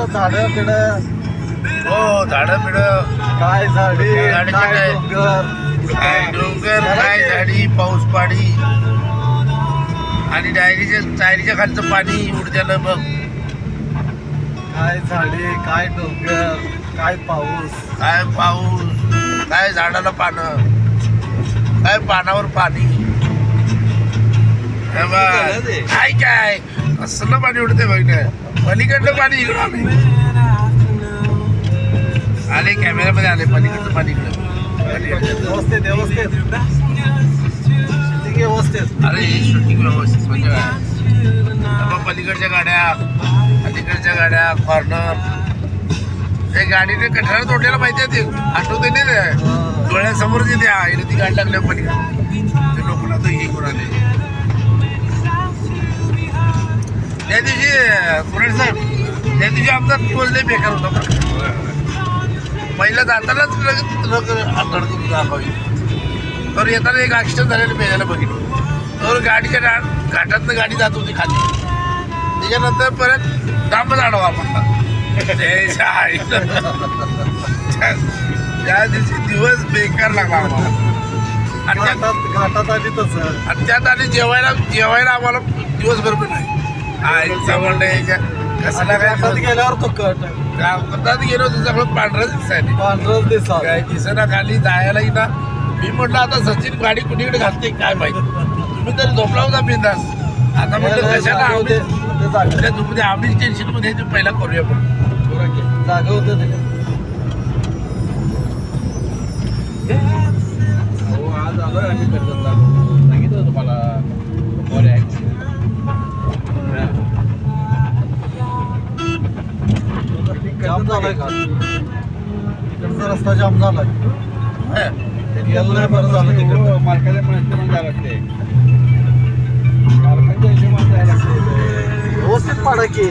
झाडं बिडं हो झाडं बिडं काय झाडी झाडे काय काय? डोंगर काय डोंगर काय झाडी पाऊस पाणी आणि डायरीच्या खालचं पाणी उडत्यानं बघ. काय झाडी काय डोंगर काय पाऊस काय पाऊस काय झाडाला पानं काय पानावर पाणी. हे बघ, काय काय कसलं पाणी उडते बघ ना. पलीकडलं पाणी इकडं आले कॅमेऱ्यामध्ये आले पलीकडचं पाणी इकडं. व्यवस्थित व्यवस्थित शूटिंग व्यवस्थित. अरे ही शूटिंग व्यवस्थित म्हणजे काय पलीकडच्या गाड्या अलीकडच्या गाड्या कॉर्नर ते गाडीने कठडा तोडलेला माहिती आहे ते आठवते नाही रे डोळ्यासमोर जे आहे ती गाडी लागल्या पलीकडे ते लोकांना तर हे करून आले. त्या दिवशी कुरेड साहेब त्या दिवशी आमचा टोल लय बेकार होता. पहिला जातानाच धडकून दाखवावी तर येताना एक ॲक्सिडेंट झालेलं मेल्याला बघितलं तर गाडीच्या घाटातनं गाडी जात होती खाली. त्याच्यानंतर परत डांबच आडवा आपण त्या दिवशी दिवस बेकार लागला आम्हाला. घाटात आली तसं आणि त्यात आणि जेवायला आम्हाला दिवसभर पण नाही कसला काय घाटात गेल्यावर तो कट गावात गेलो तर सगळं पांढरंच दिसायला पांढरच दिसा काय दिसेना खाली जायला ना. मी म्हटलं आता सचिन गाडी कुणीकडे घालते काय माहिती. तुम्ही तरी झोपला होता बिंदास. आता म्हटलं कशाला आम्हीच टेन्शन मध्ये पहिला करूया पण जागा होतं आज आलोय आम्ही कर्जतला. सांगितलं तुम्हाला जाम झालाय का तिकडचा रस्ता जाम झालाय. गेलं नाही बरं झालं तिकडं. मालकाच्या मनात जायला लागते कारखान्याच्या हिशोबाने जायला लागते. व्यवस्थित पाडा की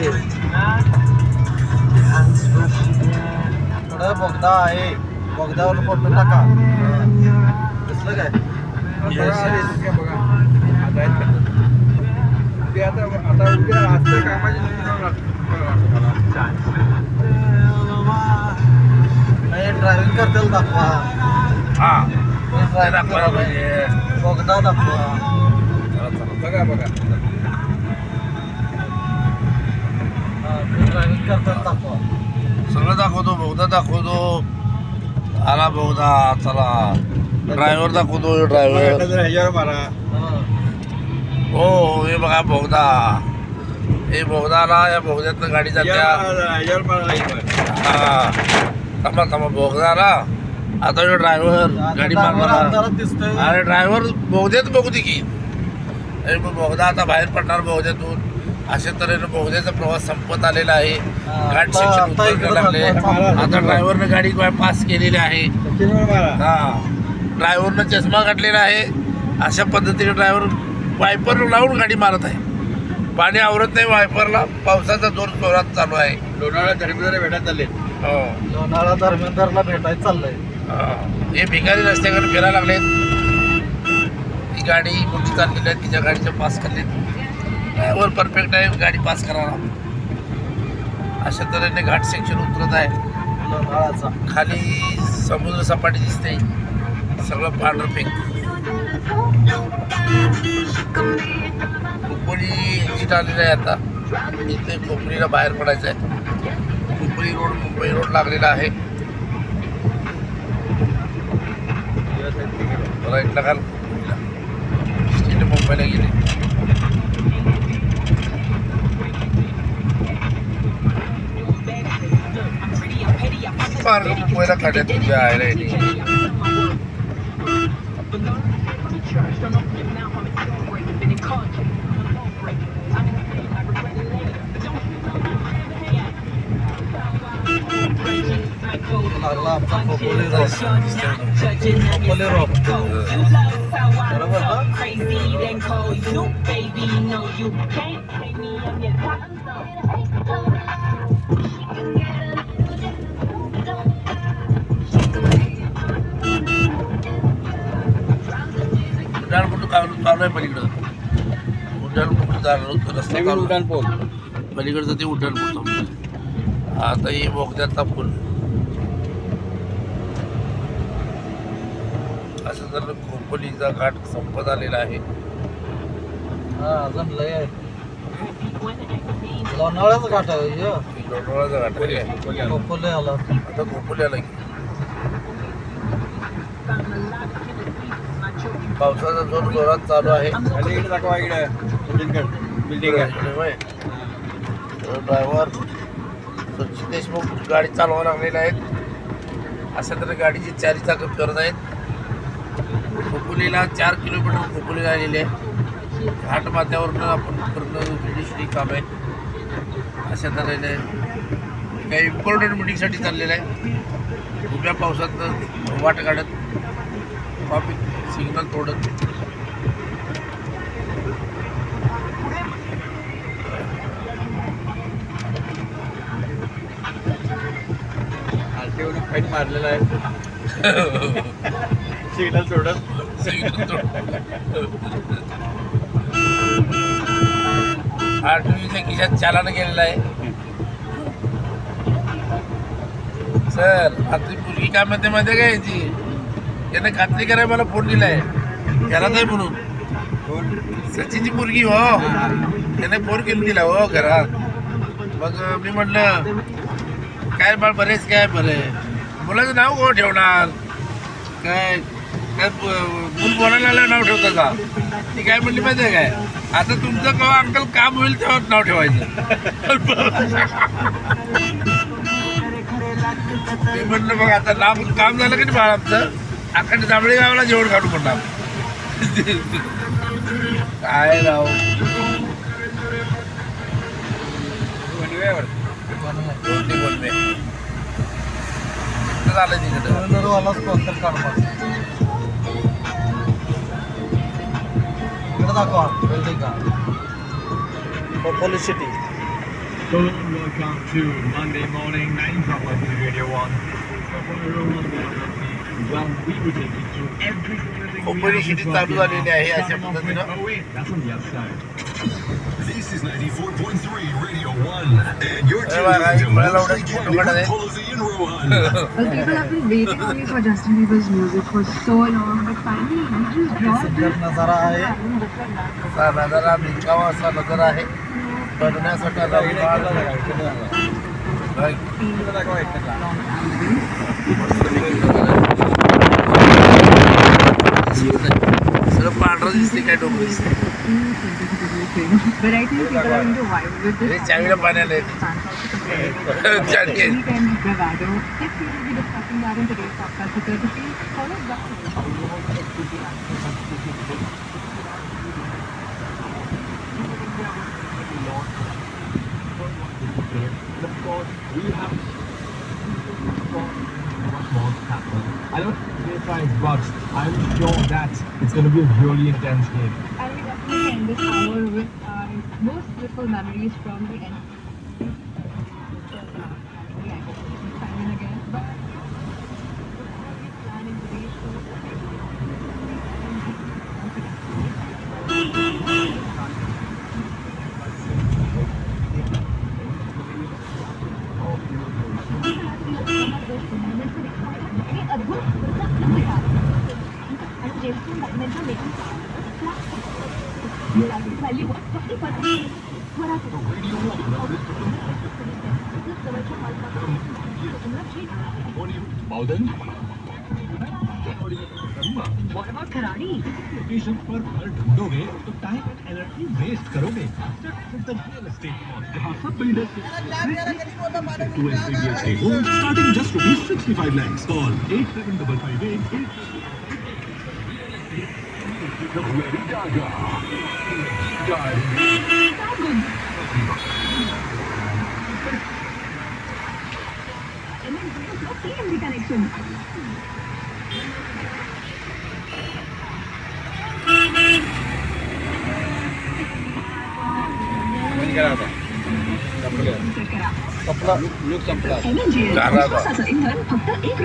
थोडं बोगदा आहे बोगद्यावर फोटो टाका दिसलं काय. बघा आता ते आता उद्या आजच्या कामाची नाही ड्रायव्हिंग करताना दाखवा. हा ड्रायव्हिंग पाहिजे. बोगदा दाखवा. बघा ड्रायव्हिंग करताना दाखवा. सगळं दाखवतो बहुधा दाखवतो. आला बहुधा चला ड्रायव्हर दाखवतो ड्रायव्हर. ह्याच्यावर मारा. हो हे बघा बोगदा हे बोगदाला या बोगद्यातनं गाडी जात्या. ह्याच्यावर मारा. हा थांबा बोगदाला आता जो ड्रायव्हर गाडी मारणार. अंधारात दिसतोय. अरे ड्रायव्हर बोगद्यात बघू दे की. अरे मग बोगदा आता बाहेर पडणार बोगद्यातून. अशा तऱ्हेनं बोगद्याचा प्रवास संपत आलेला आहे. घाट सेक्शन उतरायला लागले. आता ड्रायव्हरनं गाडी पास केलेली आहे. हा ड्रायव्हरनं चष्मा घातलेला आहे. अशा पद्धतीने ड्रायव्हर वायपर लावून गाडी मारत आहे. पाणी आवरत नाही वायपरला. पावसाचा जोर जोरात चालू आहे. लोणावळा धर्मेंद्र भेटायला चालले. हो लोणावळा धर्मेंद्रला भेटायला चाललंय. हे भिकारी रस्त्याकडे फिरायला लागलेत. ही गाडी मोठी चाललेली आहे तिच्या गाडीचं पास करले. ड्रायव्हर परफेक्ट आहे गाडी पास करायला. अशा तऱ्हेने घाट सेक्शन उतरत आहे. लोणावळाचा खाली समुद्र सपाटी दिसते. सगळं पांढरं पेक. खोपोली एक्झिट आलेलं आहे. आता इथे खोपोलीला बाहेर पडायचं आहे. खोपोली रोड मुंबई रोड लागलेला आहे. राईटला घाल स्टेट मुंबईला गेले. मार्ग मुंबईला काढण्यात तुझ्या आहे रे. लागला आमचा खोपोली रोड. खोपोली रोड बरोबर ना. चालू आहे पलीकडं. उड्डाणपूल रस्ता नवीन उड्डाणपूल पलीकडचं ते उड्डाणपूल. आता ही बोगद्याचा पूल असं जर खोपोलीचा घाट संपत आलेला आहे. हा अजून लय आहे. लोणावळ्याचा घाट आहे ह्यो. लोणावळ्याचा घाट आहे. खोपोली आला. आता खोपोली आला की पावसाचा जोर जोरात चालू आहे. इकडे दाखवा, इकडे बिल्डिंग आहे. ड्रायव्हर सचिन देशमुख गाडी चालवावं लागलेले आहेत. अशा तरी गाडीची चारी चाकं फिरत आहेत. खोपोलीला 4 किलोमीटर खोपोलीला आलेले आहे. घाट माथ्यावरनं आपण पूर्ण फिनिशली काम आहे. अशा तऱ्हेने काही इम्पॉर्टंट मिटिंगसाठी चाललेलं आहे. उभ्या पावसात वाट काढत ट्रॉफिक सिग्नल तोडत आरटीओने फाईन मारलेला आहे. सिग्नल सोडत. आरटीओच्या खिशात चालान गेलेला आहे. सर आपली मुलगी काय म्हणते माहिती आहे का याची? त्याने खात्री करायला मला फोन दिलाय घरात आहे म्हणून. सचिनची मुलगी हो, त्याने फोन केला दिला हो घरात. मग मी म्हटलं काय बाळ बरेच काय बरे, मुलाचं नाव कोण ठेवणार? काय काय मूल बोलायला आलं नाव ठेवतं का? ती काय म्हणली माहिती आहे काय? आता तुमचं केव्हा अंकल काम होईल तेव्हा नाव ठेवायचं. मी म्हटलं मग आता नाव काम झालं की नाही बाळ आमचं, अखंड जांभळे गावाला जेवण काढू म्हणणार. काय राव बोलवे झालं तिकडं वालाच कोणतर काढणार. इकडे दाखवा बिल्डिंग का Khopoli city. Welcome to Monday Morning 9 Property Radio 1. Well, we will take you through everything. Khopoli city चालू झालेली आहे अशा पद्धतीनं. That's on the outside. This is 94.3 Radio 1, and you're Hey, man, tuned to I- Mostly I- Jam I- with Tulsi and Rohan. Well, people have been waiting only for Justin Bieber's music for so long, but finally he just dropped सुंदर it. नजारा आहे. असा नजारा भिकावा असा नजारा आहे बघण्यासाठी. आता इकडे दाखवा, इकडे. सगळं पांढरं दिसते काय डोंगर दिसते. But I think people are going to vibe with हे this. चावीला पाण्याला येते. चाटके. Weekend bravado. Yes, we will be discussing that in today's podcast because if you follow that. And of course, we have much more to happen. I don't know if I but I'm sure that it's going to be a really intense game. And we definitely end this hour with our most beautiful memories from the end. Signing again, but planning today's Bowden? What about Karani? Location पर घर ढूंढोगे तो time end energy waste करोगे. With the real estate mall, जहाँ सब builders 2 and 3 BHK homes starting just ₹65 lakhs. Call 875588. Ready Gaga. connection. आपला look संपला. MNGL झाला आता. विश्वासाचं इंधन फक्त 1